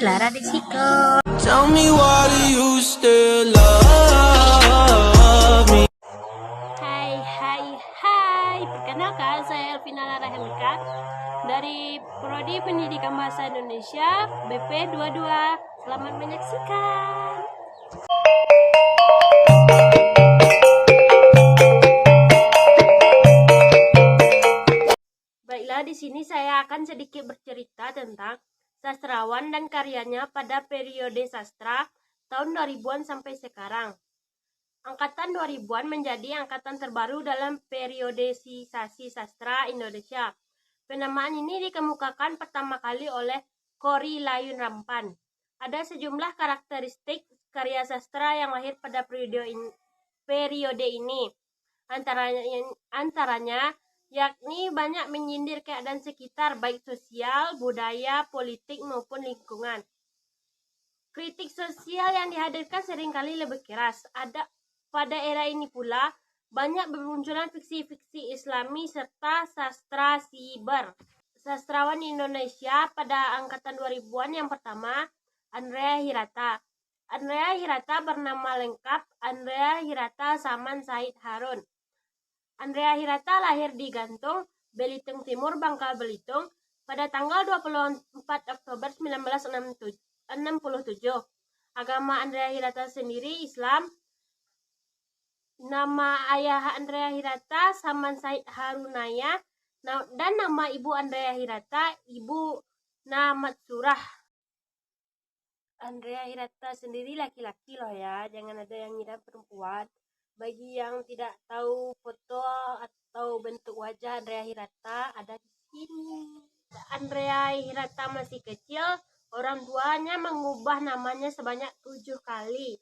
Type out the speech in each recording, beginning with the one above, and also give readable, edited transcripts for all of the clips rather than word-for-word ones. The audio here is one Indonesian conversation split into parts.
Lara Desiko. Tell me why do you still love me? Hai. Perkenalkan, saya Elvina Lara Helika dari Prodi Pendidikan Bahasa Indonesia BP 22. Selamat menyaksikan. Baiklah, di sini saya akan sedikit bercerita tentang sastrawan dan karyanya pada periode sastra tahun 2000-an sampai sekarang. Angkatan 2000-an menjadi angkatan terbaru dalam periodisasi sastra Indonesia. Penamaan ini dikemukakan pertama kali oleh Korrie Layun Rampan. Ada sejumlah karakteristik karya sastra yang lahir pada periode ini. Antaranya yakni banyak menyindir keadaan sekitar, baik sosial, budaya, politik maupun lingkungan. Kritik sosial yang dihadirkan seringkali lebih keras. Pada era ini pula banyak bermunculan fiksi-fiksi Islami serta sastra siber. Sastrawan Indonesia pada angkatan 2000-an yang pertama, Andrea Hirata. Andrea Hirata bernama lengkap Andrea Hirata Saman Said Harun. Andrea Hirata lahir di Gantung, Belitung Timur, Bangka Belitung pada tanggal 24 Oktober 1967. Agama Andrea Hirata sendiri Islam. Nama ayah Andrea Hirata Saman Said Harunaya dan nama ibu Andrea Hirata Ibu Namatsurah. Andrea Hirata sendiri laki-laki loh ya, jangan ada yang ngira perempuan. Bagi yang tidak tahu foto atau bentuk wajah Andrea Hirata ada di sini. Andrea Hirata masih kecil, orang tuanya mengubah namanya sebanyak 7 kali.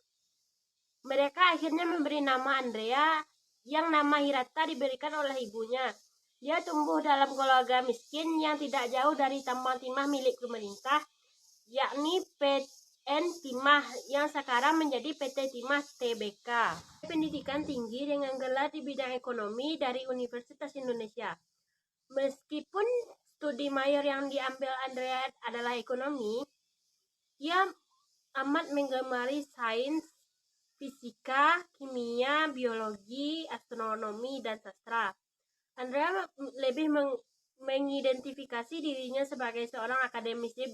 Mereka akhirnya memberi nama Andrea, yang nama Hirata diberikan oleh ibunya. Dia tumbuh dalam keluarga miskin yang tidak jauh dari tambang timah milik pemerintah, yakni PN Timah yang sekarang menjadi PT Timah Tbk. Pendidikan tinggi dengan gelar di bidang ekonomi dari Universitas Indonesia. Meskipun studi mayor yang diambil Andrea adalah ekonomi, ia amat menggemari sains, fisika, kimia, biologi, astronomi, dan sastra. Andrea lebih mengidentifikasi dirinya sebagai seorang akademisi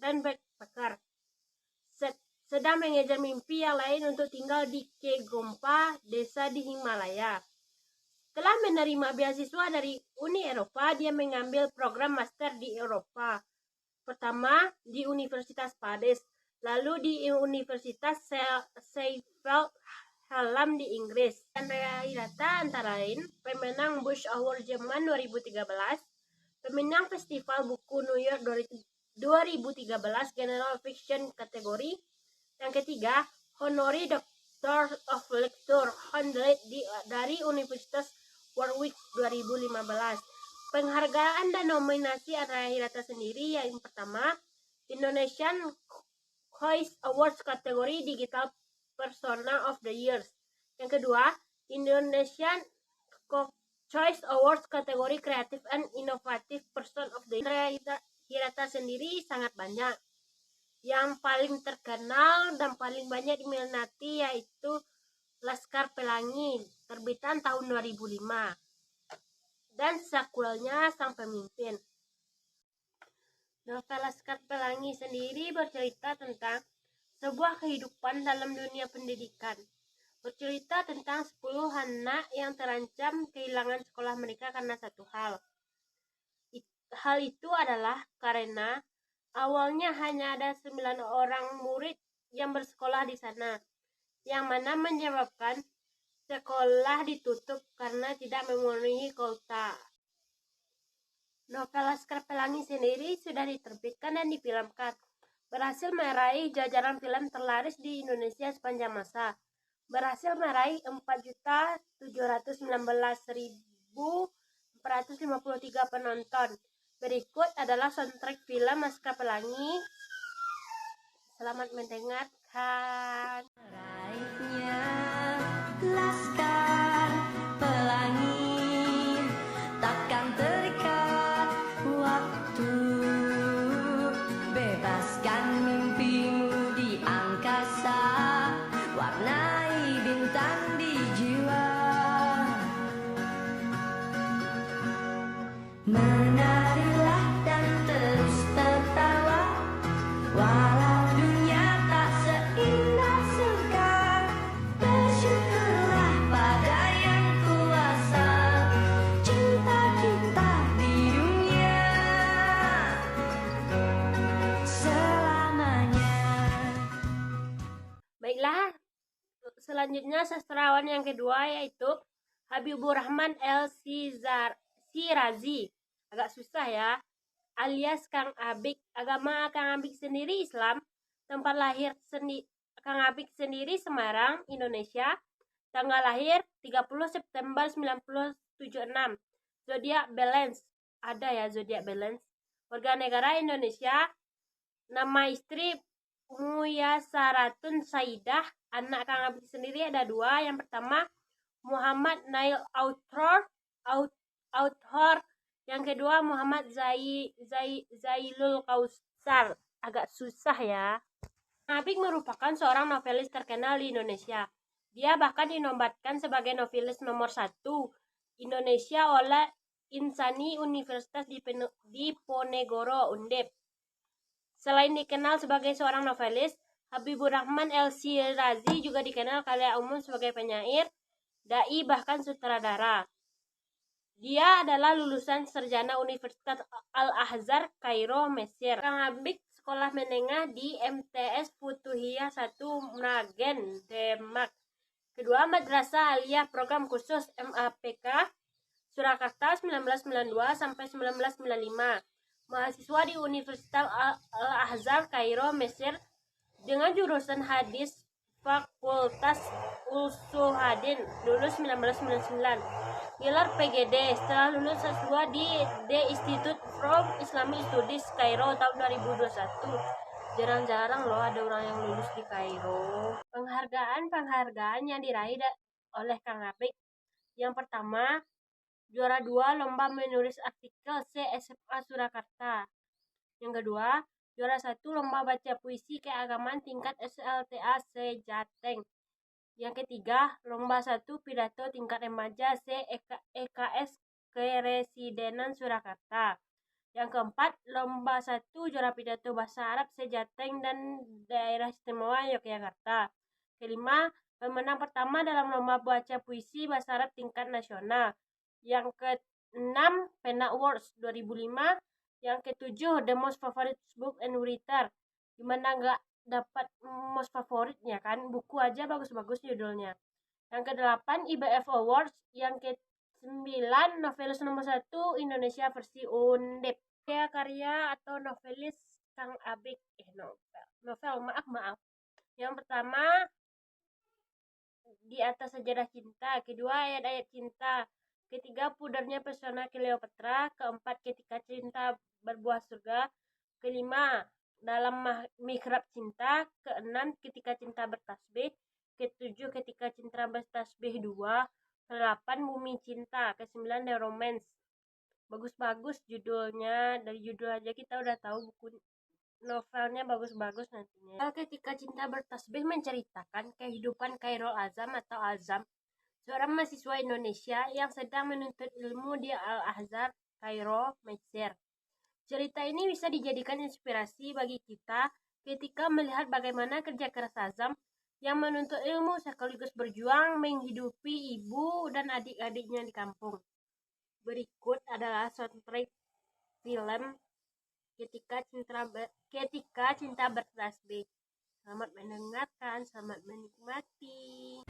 dan backpacker, sedang mengejar mimpi yang lain untuk tinggal di Kegompa, desa di Himalaya. Setelah menerima beasiswa dari Uni Eropa, dia mengambil program master di Eropa. Pertama di Universitas Paris, lalu di Universitas Sheffield Hallam di Inggris. Andrea Hirata antara lain pemenang Bush Award Jerman 2013, pemenang Festival Buku New York 2013 General Fiction kategori. Yang ketiga, Honorary Doctor of Literature dari Universitas Warwick 2015. Penghargaan dan nominasi Andrea Hirata sendiri yang pertama, Indonesian Choice Awards kategori Digital Persona of the Year. Yang kedua, Indonesian Choice Awards kategori Creative and Innovative Person of the Year. Andrea Hirata sendiri sangat banyak. Yang paling terkenal dan paling banyak diminati yaitu Laskar Pelangi, terbitan tahun 2005, dan sequelnya Sang Pemimpin. Novel Laskar Pelangi sendiri bercerita tentang sebuah kehidupan dalam dunia pendidikan. Bercerita tentang 10 anak yang terancam kehilangan sekolah mereka karena satu hal. Hal itu adalah karena awalnya hanya ada 9 orang murid yang bersekolah di sana, yang mana menyebabkan sekolah ditutup karena tidak memenuhi kuota. Novel Laskar Pelangi sendiri sudah diterbitkan dan difilmkan, berhasil meraih jajaran film terlaris di Indonesia sepanjang masa, berhasil meraih 4.719.453 penonton. Berikut adalah soundtrack film Laskar Pelangi. Selamat mendengarkan. Raihnya Laskar Pelangi takkan terikat waktu, bebaskan mimpi. Selanjutnya sastrawan yang kedua yaitu Habibur Rahman Shirazi. Agak susah ya. Alias Kang Abik. Agama Kang Abik sendiri Islam. Tempat lahir Kang Abik sendiri Semarang, Indonesia. Tanggal lahir 30 September 1976. Zodiak Balance. Ada ya zodiak Balance. Warga negara Indonesia. Nama istri Muyasaratun Saidah. Anak Kang Abik sendiri ada 2. Yang pertama Muhammad Nail Author. Yang kedua Muhammad Zailul Kausar. Agak susah ya. Kang Abik merupakan seorang novelis terkenal di Indonesia. Dia bahkan dinobatkan sebagai novelis nomor 1 Indonesia oleh Insani Universitas Diponegoro Undip. Selain dikenal sebagai seorang novelis, Habibur Rahman Shirazi juga dikenal khalayak umum sebagai penyair, dai, bahkan sutradara. Dia adalah lulusan sarjana Universitas Al-Azhar, Kairo, Mesir. Kang Abik sekolah menengah di MTS Futuhiyah 1 Mragen, Denmark. Kedua Madrasah Aliyah Program Khusus MAPK Surakarta 1992 sampai 1995. Mahasiswa di Universitas Al-Azhar Kairo, Mesir dengan jurusan hadis Fakultas Usul Hadis, lulus 1999. Gelar PGD. Setelah lulus S2 di The Institute for Islamic Studies Kairo tahun 2021. Jarang-jarang loh ada orang yang lulus di Kairo. Penghargaan yang diraih oleh Kang Abik. Yang pertama, juara 2 lomba menulis artikel SMA Surakarta. Yang kedua, juara 1 lomba baca puisi keagamaan tingkat SLTA Jateng. Yang ketiga, lomba 1 pidato tingkat remaja EKS Keresidenan Surakarta. Yang keempat, lomba 1 juara pidato bahasa Arab Jateng dan Daerah Istimewa Yogyakarta. Kelima, pemenang pertama dalam lomba baca puisi bahasa Arab tingkat nasional. Yang keenam, Pena Awards 2005. Yang ketujuh, The Most Favorite Book and Writer. Gimana nggak dapat most favoritnya kan? Buku aja bagus-bagus judulnya. Yang kedelapan, IBF Awards. Yang ke-9, novelis nomor 1 Indonesia versi Undip. Karya atau novelis Kang Abik. Novel, maaf. Yang pertama, Di Atas Sejarah Cinta. Kedua, Ayat-ayat Cinta. Ketiga, Pudernya Pesona Cleopatra. Keempat, Ketika Cinta Berbuah Surga. Kelima, Dalam Mihrab Cinta. Keenam, Ketika Cinta Bertasbih. Ketujuh, Ketika Cinta Bertasbih 2. Ke-8, Bumi Cinta. Ke-9, The Romance. Bagus-bagus judulnya. Dari judul aja kita udah tahu buku novelnya bagus-bagus nantinya. Ketika Cinta Bertasbih menceritakan kehidupan Khairul Azam atau Azam, seorang mahasiswa Indonesia yang sedang menuntut ilmu di Al-Azhar, Kairo, Mesir. Cerita ini bisa dijadikan inspirasi bagi kita ketika melihat bagaimana kerja keras Azam yang menuntut ilmu sekaligus berjuang menghidupi ibu dan adik-adiknya di kampung. Berikut adalah soundtrack film Ketika Cinta Bertasbih. Selamat mendengarkan, selamat menikmati.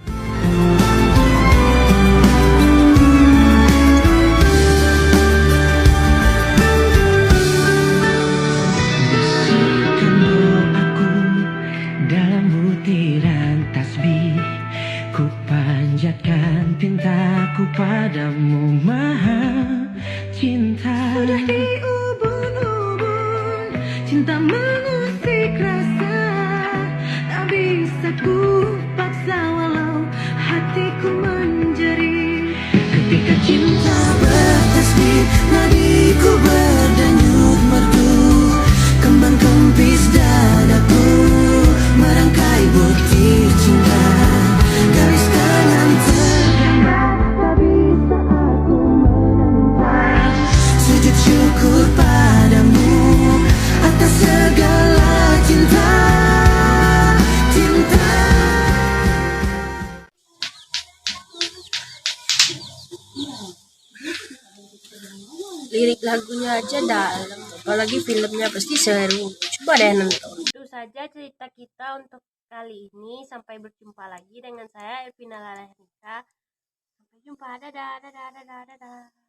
Panjatkan pintaku padamu, Maha Cinta. Sudah di ubun-ubun cinta mengusik rasa, tak bisa ku paksa walau hatiku menjerit. Ketika cinta bertasbih, nadiku berdenyut merdu, kembang kempis dadaku merangkai butir cinta. Garis tangan tergambar, tak bisa aku menentang. Sujud syukur padamu atas segala cinta. Lirik lagunya aja dalam, apalagi filmnya pasti seru. Coba deh nonton. Itu saja cerita kita untuk kali ini. Sampai berjumpa lagi dengan saya Elvina Lalehnika. Sampai jumpa, dadah, dadah, dadah, dadah.